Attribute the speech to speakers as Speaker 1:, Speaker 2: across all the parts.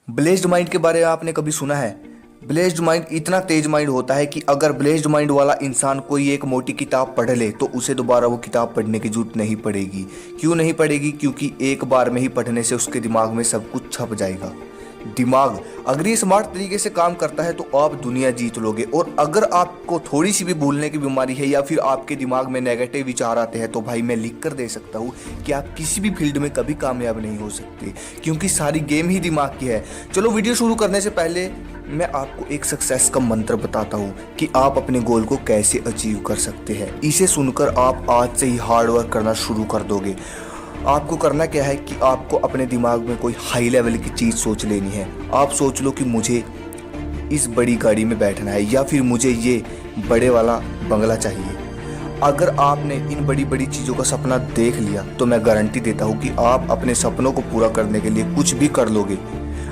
Speaker 1: ब्लेज्ड mind के बारे में आपने कभी सुना है? ब्लेज्ड माइंड इतना तेज माइंड होता है कि अगर ब्लेज्ड माइंड वाला इंसान कोई एक मोटी किताब पढ़ ले तो उसे दोबारा वो किताब पढ़ने की जरूरत नहीं पड़ेगी। क्यों नहीं पड़ेगी? क्योंकि एक बार में ही पढ़ने से उसके दिमाग में सब कुछ छप जाएगा। दिमाग अगर ये स्मार्ट तरीके से काम करता है तो आप दुनिया जीत लोगे। और अगर आपको थोड़ी सी भी भूलने की बीमारी है या फिर आपके दिमाग में नेगेटिव विचार आते हैं तो भाई मैं लिख कर दे सकता हूँ कि आप किसी भी फील्ड में कभी कामयाब नहीं हो सकते, क्योंकि सारी गेम ही दिमाग की है। चलो वीडियो शुरू करने से पहले मैं आपको एक सक्सेस का मंत्र बताता हूँ कि आप अपने गोल को कैसे अचीव कर सकते हैं। इसे सुनकर आप आज से ही हार्ड वर्क करना शुरू कर दोगे। आपको करना क्या है कि आपको अपने दिमाग में कोई हाई लेवल की चीज़ सोच लेनी है। आप सोच लो कि मुझे इस बड़ी गाड़ी में बैठना है या फिर मुझे ये बड़े वाला बंगला चाहिए। अगर आपने इन बड़ी बड़ी चीज़ों का सपना देख लिया तो मैं गारंटी देता हूँ कि आप अपने सपनों को पूरा करने के लिए कुछ भी कर लोगे।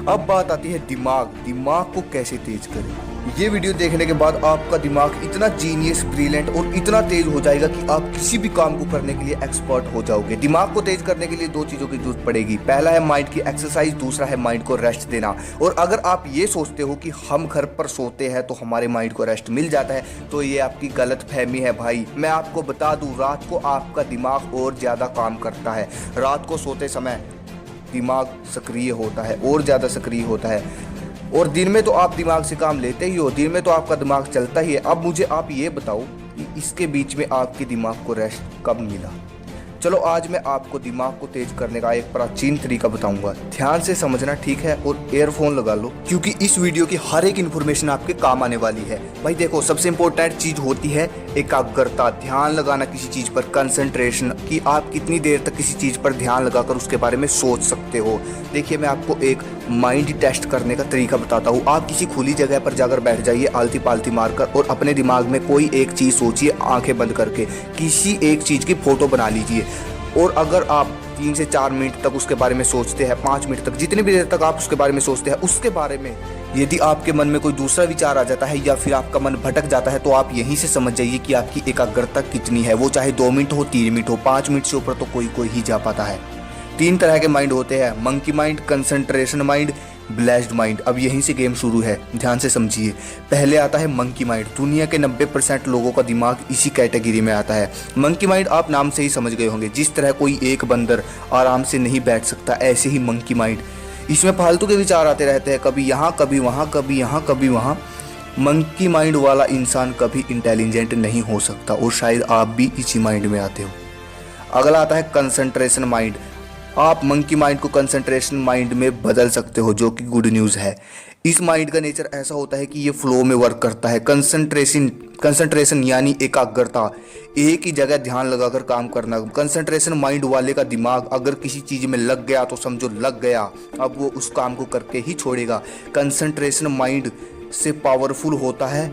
Speaker 1: अब बात आती है दिमाग को कैसे तेज करें। ये वीडियो देखने के बाद आपका दिमाग इतना जीनियस, ब्रिलियंट और इतना तेज हो जाएगा कि आप किसी भी काम को करने के लिए एक्सपर्ट हो जाओगे। दिमाग को तेज करने के लिए दो चीज़ों की जरूरत पड़ेगी। पहला है माइंड की एक्सरसाइज, दूसरा है माइंड को रेस्ट देना। और अगर आप ये सोचते हो कि हम घर पर सोते हैं तो हमारे माइंड को रेस्ट मिल जाता है तो ये आपकी गलत फहमी है भाई। मैं आपको बता दूं, रात को आपका दिमाग और ज़्यादा काम करता है। रात को सोते समय दिमाग सक्रिय होता है और ज़्यादा सक्रिय होता है, और दिन में तो आप दिमाग से काम लेते ही हो, दिन में तो आपका दिमाग चलता ही है। अब मुझे आप ये बताओ कि इसके बीच में आपके दिमाग को रेस्ट कब मिला? चलो आज मैं आपको दिमाग को तेज करने का एक प्राचीन तरीका बताऊंगा। ध्यान से समझना, ठीक है? और एयरफोन लगा लो क्योंकि इस वीडियो की हर एक इन्फॉर्मेशन आपके काम आने वाली है। भाई देखो, सबसे इंपॉर्टेंट चीज होती है एकाग्रता, ध्यान लगाना किसी चीज पर, कंसंट्रेशन, कि आप कितनी देर तक किसी चीज पर ध्यान लगाकर उसके बारे में सोच सकते हो। देखिए, मैं आपको एक माइंड टेस्ट करने का तरीका बताता हूँ। आप किसी खुली जगह पर जाकर बैठ जाइए आलती पालती मारकर और अपने दिमाग में कोई एक चीज़ सोचिए, आंखें बंद करके किसी एक चीज़ की फोटो बना लीजिए। और अगर आप 3 से 4 मिनट तक उसके बारे में सोचते हैं, 5 मिनट तक, जितनी भी देर तक आप उसके बारे में सोचते हैं, उसके बारे में यदि आपके मन में कोई दूसरा विचार आ जाता है या फिर आपका मन भटक जाता है तो आप यहीं से समझ जाइए कि आपकी एकाग्रता कितनी है। वो चाहे 2 मिनट हो, 3 मिनट हो, 5 मिनट से ऊपर तो कोई ही जा पाता है। 3 तरह के माइंड होते हैं, monkey mind, concentration mind, blessed mind. अब यहीं से गेम शुरू है, ध्यान से समझिए। पहले आता है मंकी माइंड। दुनिया के 90% लोगों का दिमाग इसी कैटेगरी में आता है। मंकी माइंड आप नाम से ही समझ गए होंगे। जिस तरह कोई एक बंदर आराम से नहीं बैठ सकता, ऐसे ही मंकी माइंड, इसमें फालतू के विचार आते रहते हैं, कभी यहाँ कभी वहाँ, कभी यहाँ कभी वहाँ। मंकी माइंड वाला इंसान कभी इंटेलिजेंट नहीं हो सकता और शायद आप भी इसी माइंड में आते हो। अगला आता है कंसंट्रेशन माइंड। आप मंकी माइंड को कंसंट्रेशन माइंड में बदल सकते हो, जो कि गुड न्यूज़ है। इस माइंड का नेचर ऐसा होता है कि ये फ्लो में वर्क करता है। कंसंट्रेशन यानी एकाग्रता, एक ही जगह ध्यान लगाकर काम करना। कंसंट्रेशन माइंड वाले का दिमाग अगर किसी चीज़ में लग गया तो समझो लग गया, अब वो उस काम को करके ही छोड़ेगा। कंसंट्रेशन माइंड से पावरफुल होता है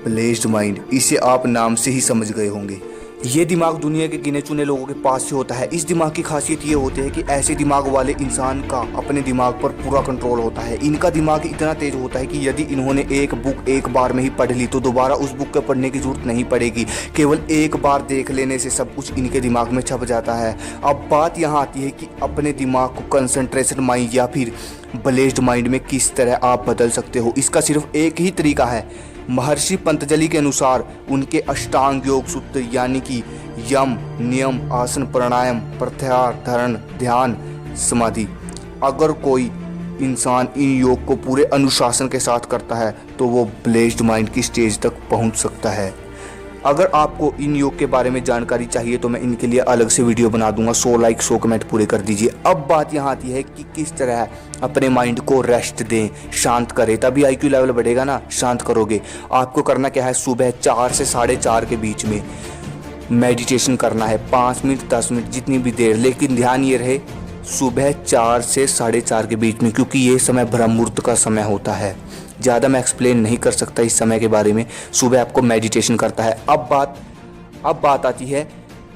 Speaker 1: ब्लेज्ड माइंड। इसे आप नाम से ही समझ गए होंगे। ये दिमाग दुनिया के गिने चुने लोगों के पास से होता है। इस दिमाग की खासियत ये होती है कि ऐसे दिमाग वाले इंसान का अपने दिमाग पर पूरा कंट्रोल होता है। इनका दिमाग इतना तेज होता है कि यदि इन्होंने एक बुक एक बार में ही पढ़ ली तो दोबारा उस बुक को पढ़ने की जरूरत नहीं पड़ेगी। केवल एक बार देख लेने से सब कुछ इनके दिमाग में छप जाता है। अब बात यहाँ आती है कि अपने दिमाग को कंसंट्रेशन माइंड या फिर ब्लेज्ड माइंड में किस तरह आप बदल सकते हो। इसका सिर्फ एक ही तरीका है। महर्षि पतंजलि के अनुसार उनके अष्टांग योग सूत्र यानी कि यम, नियम, आसन, प्राणायाम, प्रत्याहार, धारण, ध्यान, समाधि। अगर कोई इंसान इन योग को पूरे अनुशासन के साथ करता है तो वो ब्लेज्ड माइंड की स्टेज तक पहुंच सकता है। अगर आपको इन योग के बारे में जानकारी चाहिए तो मैं इनके लिए अलग से वीडियो बना दूंगा। 100 लाइक 100 कमेंट पूरे कर दीजिए। अब बात यहाँ आती है कि किस तरह अपने माइंड को रेस्ट दें, शांत करें, तभी IQ लेवल बढ़ेगा ना। शांत करोगे, आपको करना क्या है, सुबह 4 से 4:30 के बीच में मेडिटेशन करना है। 5 मिनट 10 मिनट जितनी भी देर, लेकिन ध्यान ये रहे सुबह 4 से 4:30 के बीच में, क्योंकि ये समय ब्रह्म मुहूर्त का समय होता है। ज़्यादा मैं एक्सप्लेन नहीं कर सकता इस समय के बारे में। सुबह आपको मेडिटेशन करता है। अब बात आती है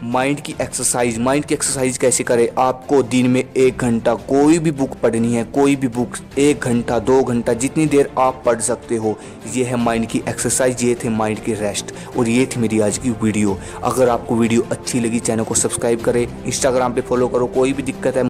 Speaker 1: माइंड की एक्सरसाइज। माइंड की एक्सरसाइज कैसे करें? आपको दिन में 1 घंटा कोई भी बुक पढ़नी है, कोई भी बुक 1 घंटा 2 घंटा जितनी देर आप पढ़ सकते हो। ये है माइंड की एक्सरसाइज, ये थे माइंड की रेस्ट, और ये थी मेरी आज की वीडियो। अगर आपको वीडियो अच्छी लगी चैनल को सब्सक्राइब करें, इंस्टाग्राम पे फॉलो करो। कोई भी दिक्कत है